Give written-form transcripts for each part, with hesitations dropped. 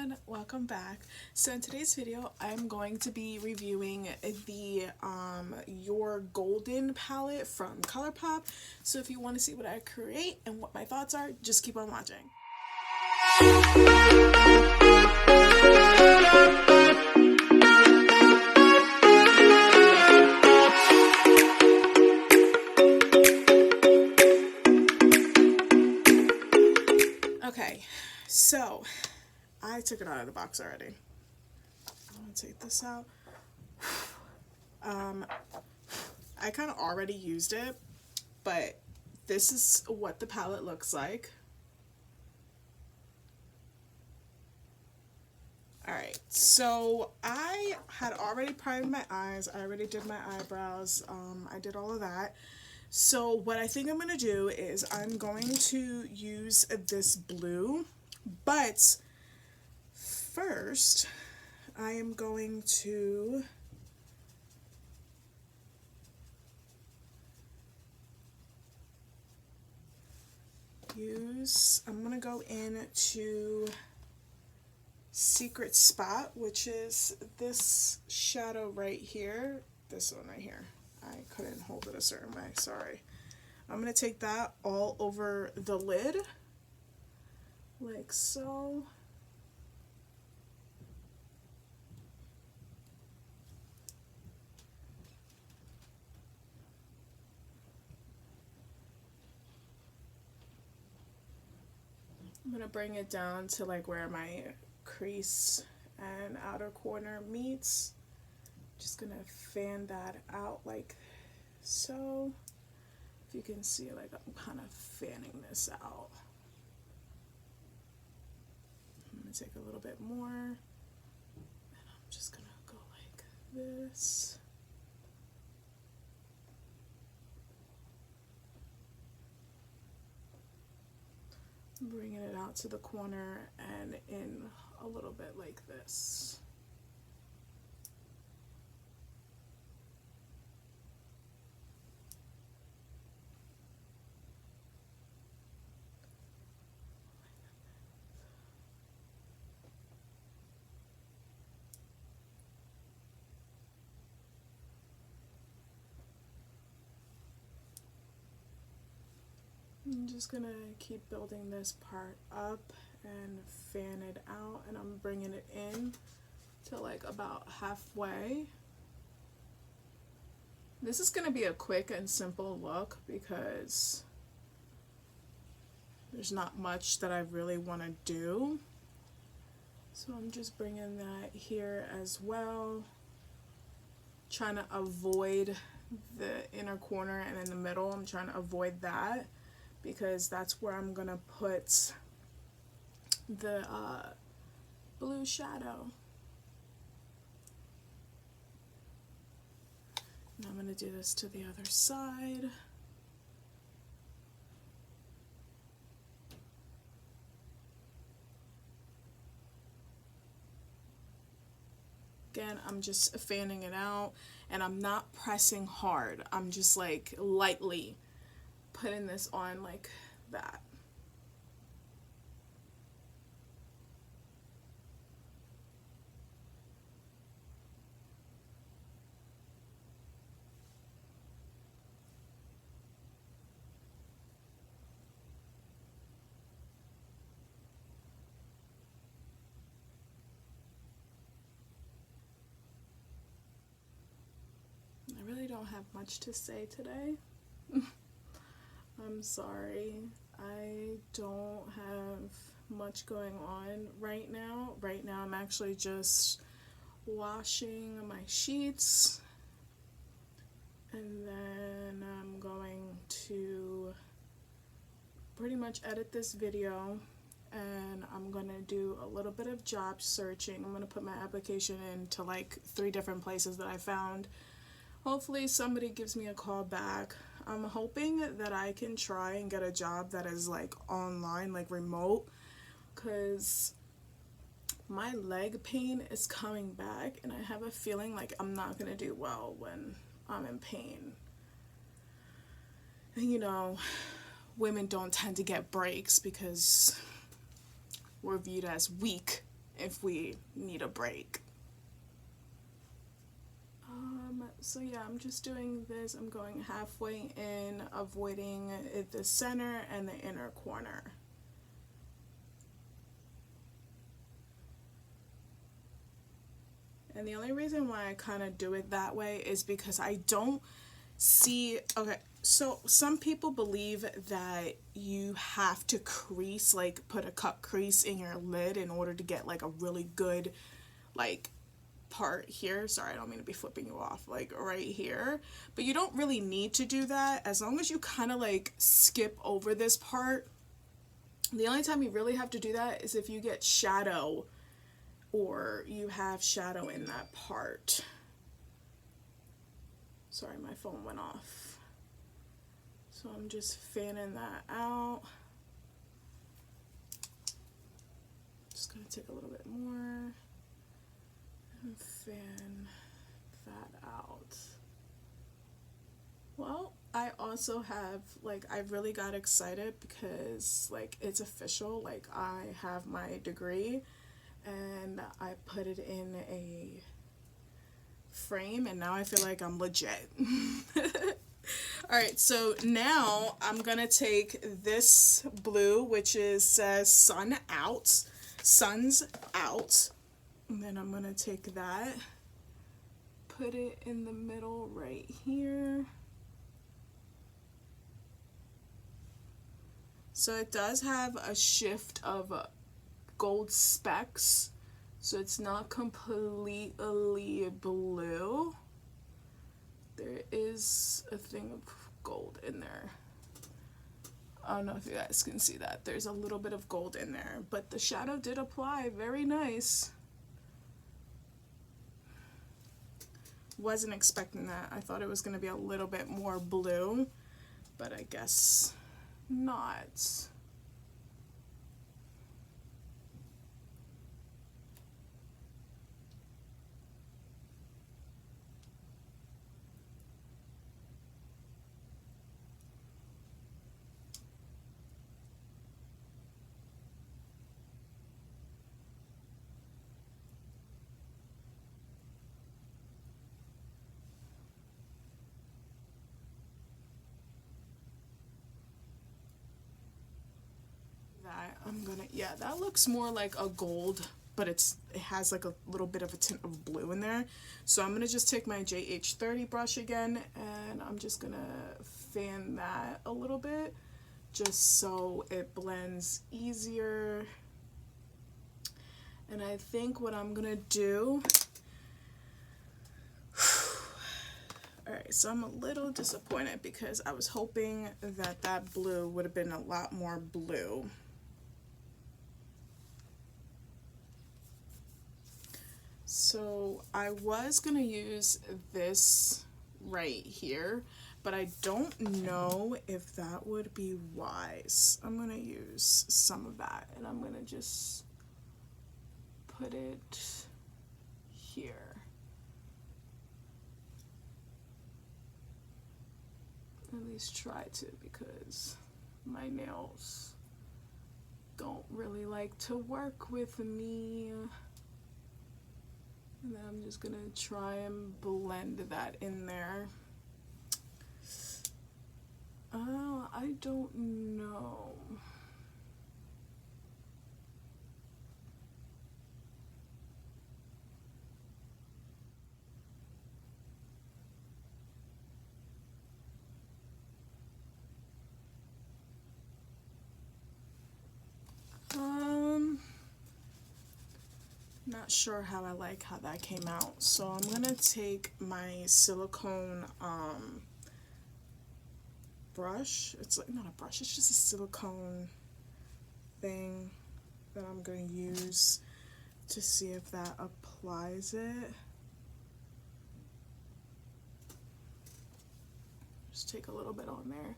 everyone, welcome back. So in today's video I'm going to be reviewing the Your Golden palette from Colourpop. So if you want to see what I create and what my thoughts are, just keep on watching. Okay, so I took it out of the box already. I'm gonna take this out. I kind of already used it, but this is what the palette looks like. Alright, so I had already primed my eyes. I already did my eyebrows. I did all of that. So what I think I'm going to do is I'm going to use this blue, but first I am going to I'm going to go into Secret Spot, which is this shadow right here, this one right here. I couldn't hold it a certain way, sorry. I'm going to take that all over the lid, like so. I'm going to bring it down to like where my crease and outer corner meets. Just gonna fan that out like so. If you can see, like I'm kind of fanning this out. I'm gonna take a little bit more, and I'm just gonna go like this. Bringing it out to the corner and in a little bit like this. I'm just gonna keep building this part up and fan it out, and I'm bringing it in to like about halfway. This is gonna be a quick and simple look because there's not much that I really want to do. So I'm just bringing that here as well, trying to avoid the inner corner, and in the middle I'm trying to avoid that, because that's where I'm gonna put the blue shadow. And I'm gonna do this to the other side. Again, I'm just fanning it out, and I'm not pressing hard. I'm just like lightly putting this on like that. I really don't have much to say today. I'm sorry. I don't have much going on right now. Right now I'm actually just washing my sheets, and then I'm going to pretty much edit this video, and I'm gonna do a little bit of job searching. I'm gonna put my application into like 3 different places that I found. Hopefully somebody gives me a call back. I'm hoping that I can try and get a job that is like online, like remote, because my leg pain is coming back, and I have a feeling like I'm not gonna do well when I'm in pain. And you know, women don't tend to get breaks because we're viewed as weak if we need a break. So yeah, I'm just doing this. I'm going halfway in, avoiding the center and the inner corner. And the only reason why I kind of do it that way is because I don't see, okay, so some people believe that you have to crease, like put a cut crease in your lid in order to get like a really good like part here. Sorry, I don't mean to be flipping you off, like right here, but you don't really need to do that as long as you kind of like skip over this part. The only time you really have to do that is if you get shadow or you have shadow in that part. Sorry, my phone went off. So I'm just fanning that out. Just gonna take a little bit more and fan that out. Well, I also have, like, I really got excited because, like, it's official. Like, I have my degree and I put it in a frame and now I feel like I'm legit. Alright, so now I'm gonna take this blue, which says Sun's Out, and then I'm gonna take that, put it in the middle right here. So it does have a shift of gold specks, so it's not completely blue. There is a thing of gold in there. I don't know if you guys can see that. There's a little bit of gold in there, but the shadow did apply. Very nice. Wasn't expecting that. I thought it was going to be a little bit more blue, but I guess not. I'm gonna, yeah, that looks more like a gold, but it has like a little bit of a tint of blue in there. So I'm gonna just take my JH30 brush again and I'm just gonna fan that a little bit just so it blends easier. And I think what I'm gonna do, alright, so I'm a little disappointed because I was hoping that that blue would have been a lot more blue. So I was gonna use this right here, but I don't know if that would be wise. I'm gonna use some of that and I'm gonna just put it here. At least try to, because my nails don't really like to work with me. And then I'm just gonna try and blend that in there. I don't know. Not sure how I like how that came out. So I'm gonna take my silicone brush. It's like not a brush, it's just a silicone thing that I'm gonna use to see if that applies it. Just take a little bit on there.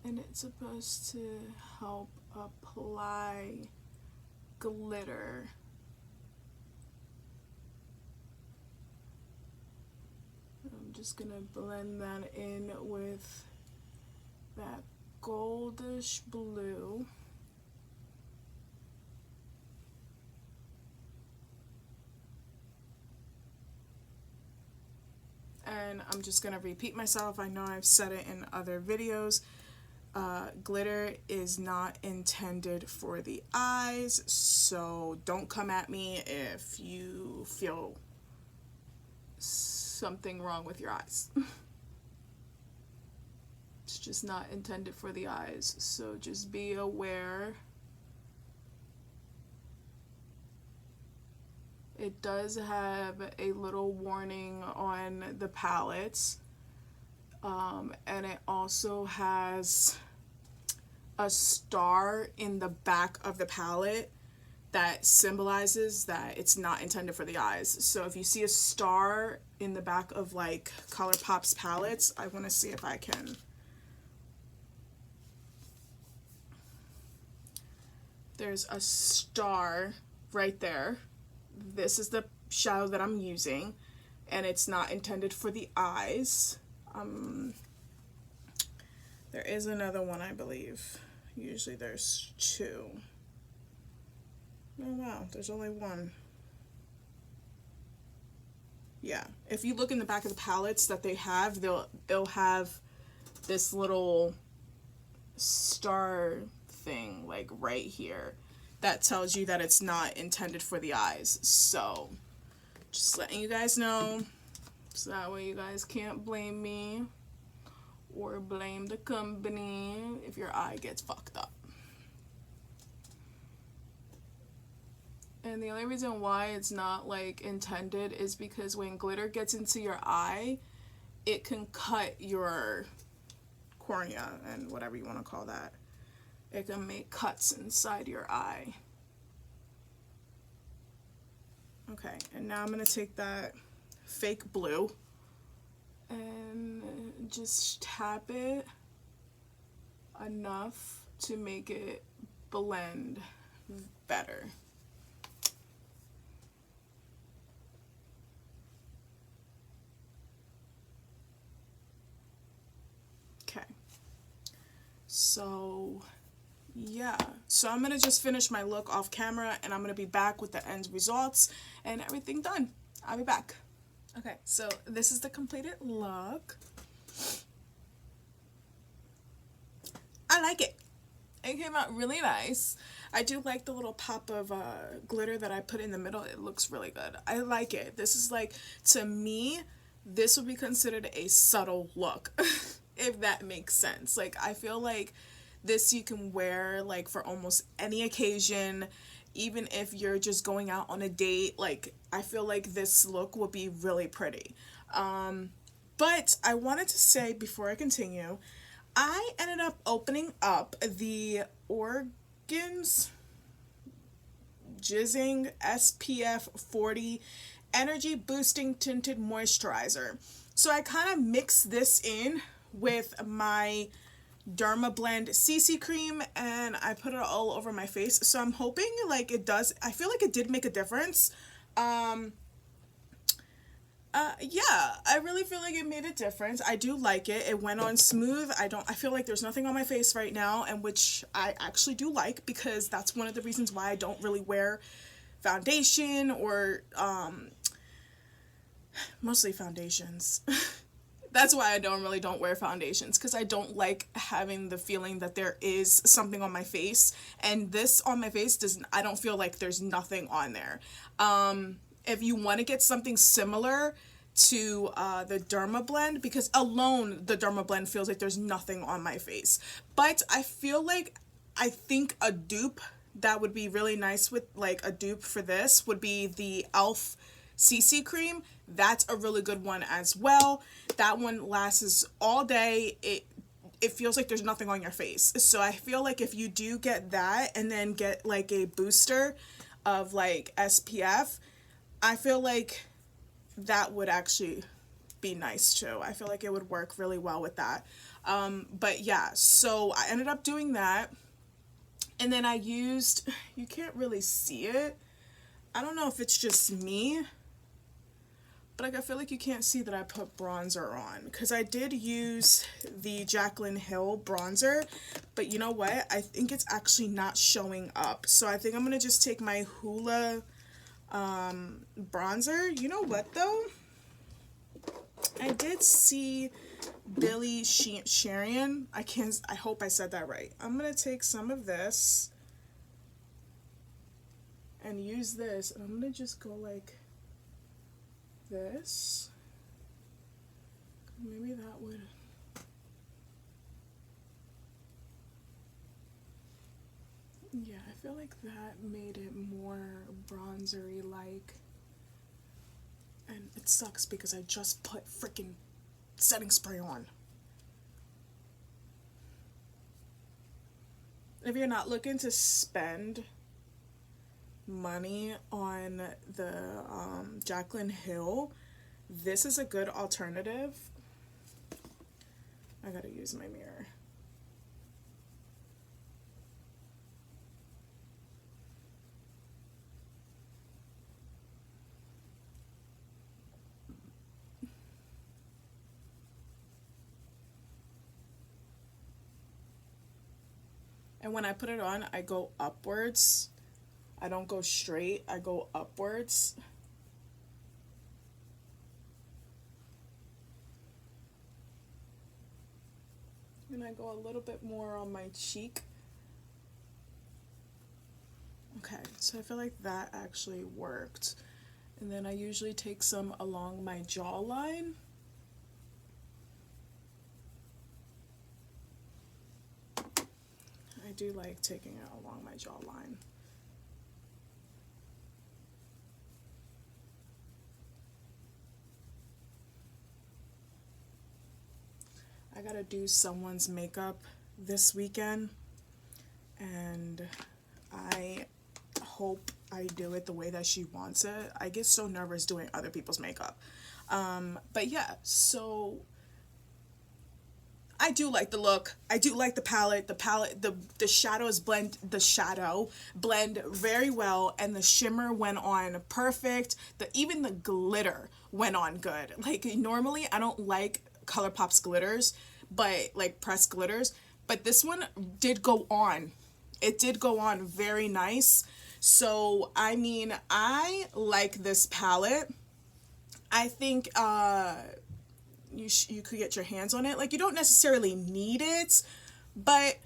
And it's supposed to help apply glitter. I'm just gonna blend that in with that goldish blue. again, I'm just going to repeat myself. I know I've said it in other videos. Glitter is not intended for the eyes, so don't come at me if you feel something wrong with your eyes. It's just not intended for the eyes, so just be aware. It does have a little warning on the palettes, and it also has a star in the back of the palette that symbolizes that it's not intended for the eyes. So if you see a star in the back of like Colourpop's palettes, I want to see if I can. There's a star right there. This is the shadow that I'm using, and it's not intended for the eyes. There is another one, I believe. Usually there's two. Oh wow, there's only one. Yeah, if you look in the back of the palettes that they have, they'll have this little star thing like right here that tells you that it's not intended for the eyes. So just letting you guys know, so that way you guys can't blame me or blame the company if your eye gets fucked up. And the only reason why it's not like intended is because when glitter gets into your eye, it can cut your cornea and whatever you want to call that. It can make cuts inside your eye. Okay, and now I'm going to take that fake blue and just tap it enough to make it blend better. Okay, so yeah, so I'm gonna just finish my look off camera, and I'm gonna be back with the end results and everything done. I'll be back. Okay, so this is the completed look. I like it. It came out really nice. I do like the little pop of glitter that I put in the middle. It looks really good. I like it. This is like, to me, this would be considered a subtle look, if that makes sense. Like, I feel like this you can wear like for almost any occasion, even if you're just going out on a date. Like, I feel like this look would be really pretty. But I wanted to say before I continue, I ended up opening up the GinZing SPF 40 Energy Boosting Tinted Moisturizer. So I kind of mixed this in with my DermaBlend CC cream, and I put it all over my face. So I'm hoping like it does. I feel like it did make a difference. Yeah, I really feel like it made a difference. I do like it. It went on smooth. I feel like there's nothing on my face right now, and which I actually do like, because that's one of the reasons why I don't really wear foundation, or mostly foundations. That's why I don't wear foundations, because I don't like having the feeling that there is something on my face. And this on my face I don't feel like there's nothing on there. If you want to get something similar to the DermaBlend, because alone the DermaBlend feels like there's nothing on my face. But I think a dupe that would be really nice with, like, a dupe for this would be the e.l.f. CC cream. That's a really good one as well. That one lasts all day. It feels like there's nothing on your face. So I feel like if you do get that and then get like a booster of like SPF, I feel like that would actually be nice too. I feel like it would work really well with that. But yeah, so I ended up doing that. And then I used, you can't really see it. I don't know if it's just me, but like I feel like you can't see that I put bronzer on, because I did use the Jaclyn Hill bronzer, but you know what? I think it's actually not showing up. So I think I'm going to just take my Hoola bronzer. You know what though? I did see Billy Sharon. I hope I said that right. I'm gonna take some of this and use this, and I'm gonna just go like this. Maybe that would. Yeah, I feel like that made it more bronzery like. And it sucks because I just put freaking setting spray on. If you're not looking to spend money on the Jaclyn Hill, this is a good alternative. I gotta use my mirror. And when I put it on, I go upwards. I don't go straight, I go upwards. And I go a little bit more on my cheek. Okay, so I feel like that actually worked. And then I usually take some along my jawline. I do like taking it along my jawline. I gotta do someone's makeup this weekend, and I hope I do it the way that she wants it. I get so nervous doing other people's makeup. But yeah, so I do like the look. I do like the palette. The shadows blend very well, and the shimmer went on perfect. Even the glitter went on good. Like normally I don't like Colourpop's glitters, but like pressed glitters, but this one did go on. It did go on very nice. So I mean, I like this palette. I think you could get your hands on it. Like, you don't necessarily need it, but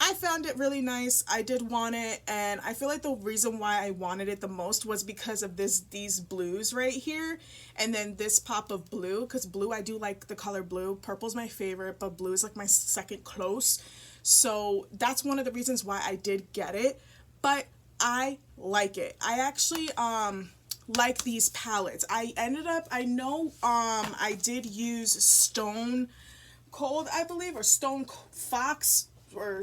I found it really nice. I did want it, and I feel like the reason why I wanted it the most was because of these blues right here, and then this pop of blue, because blue, I do like the color blue. Purple's my favorite, but blue is like my second close. So that's one of the reasons why I did get it, but I like it. I actually like these palettes. I did use Stone Cold, I believe, or Stone Fox, or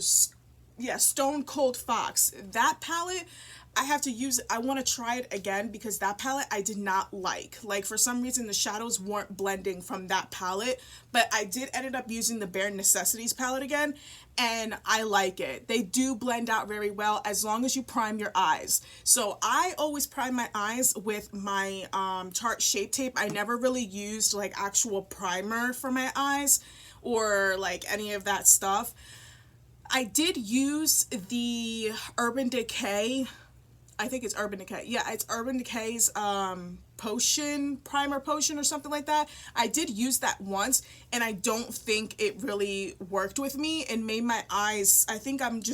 yeah, Stone Cold Fox. That palette, I have to use it. I want to try it again because that palette I did not like. Like, for some reason the shadows weren't blending from that palette, but I did ended up using the Bare Necessities palette again, and I like it. They do blend out very well as long as you prime your eyes. So I always prime my eyes with my Tarte Shape Tape. I never really used like actual primer for my eyes or like any of that stuff. I did use the Urban Decay, I think it's Urban Decay. Yeah, it's Urban Decay's primer potion or something like that. I did use that once, and I don't think it really worked with me and made my eyes, I think I don't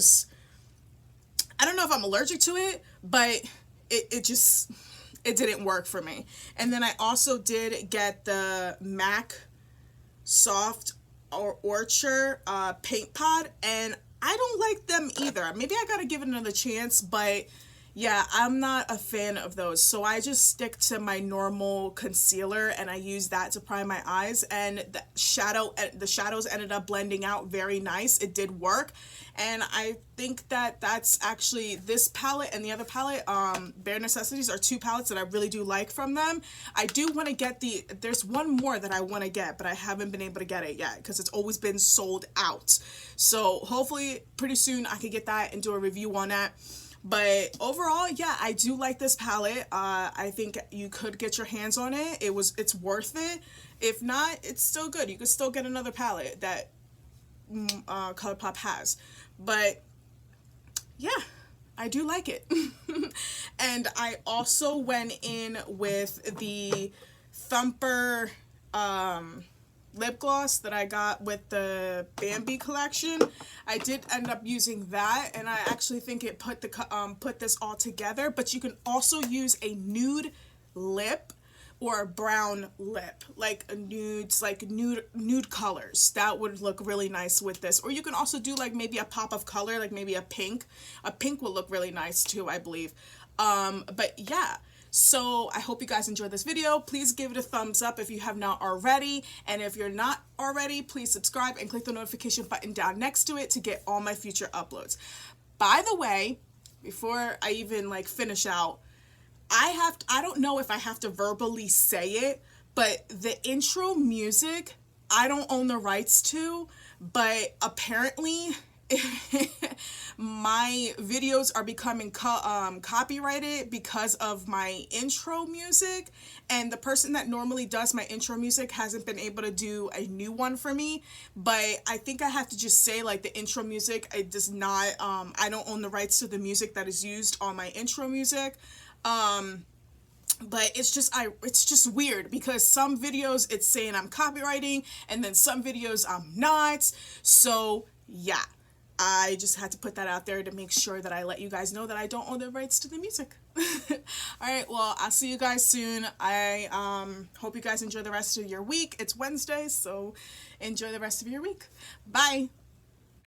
know if I'm allergic to it, but it didn't work for me. And then I also did get the MAC Soft or Orchard paint pot, and I don't like them either. Maybe I gotta give it another chance, but yeah, I'm not a fan of those. So I just stick to my normal concealer, and I use that to prime my eyes, and the shadows ended up blending out very nice. It did work, and I think that that's actually this palette and the other palette, Bare Necessities, are two palettes that I really do like from them. I do want to get there's one more that I want to get, but I haven't been able to get it yet because it's always been sold out. So hopefully pretty soon I can get that and do a review on that. But overall, yeah, I do like this palette. I think you could get your hands on it. It's worth it. If not, it's still good. You could still get another palette that Colourpop has. But yeah, I do like it. And I also went in with the Thumper lip gloss that I got with the Bambi collection. I did end up using that, and I actually think it put this all together. But you can also use a nude lip or a brown lip, like a nudes, like nude colors. That would look really nice with this. Or you can also do like maybe a pop of color, like maybe a pink. A pink will look really nice too, I believe. But yeah. So I hope you guys enjoyed this video. Please give it a thumbs up if you have not already. And if you're not already, please subscribe and click the notification button down next to it to get all my future uploads. By the way, before I even like finish out, I don't know if I have to verbally say it, but the intro music, I don't own the rights to, but apparently my videos are becoming copyrighted because of my intro music, and the person that normally does my intro music hasn't been able to do a new one for me. But I think I have to just say, like, the intro music, it does not, I don't own the rights to the music that is used on my intro music. But it's just weird because some videos it's saying I'm copywriting, and then some videos I'm not. So yeah, I just had to put that out there to make sure that I let you guys know that I don't own the rights to the music. Alright, well, I'll see you guys soon. I hope you guys enjoy the rest of your week. It's Wednesday, so enjoy the rest of your week. Bye!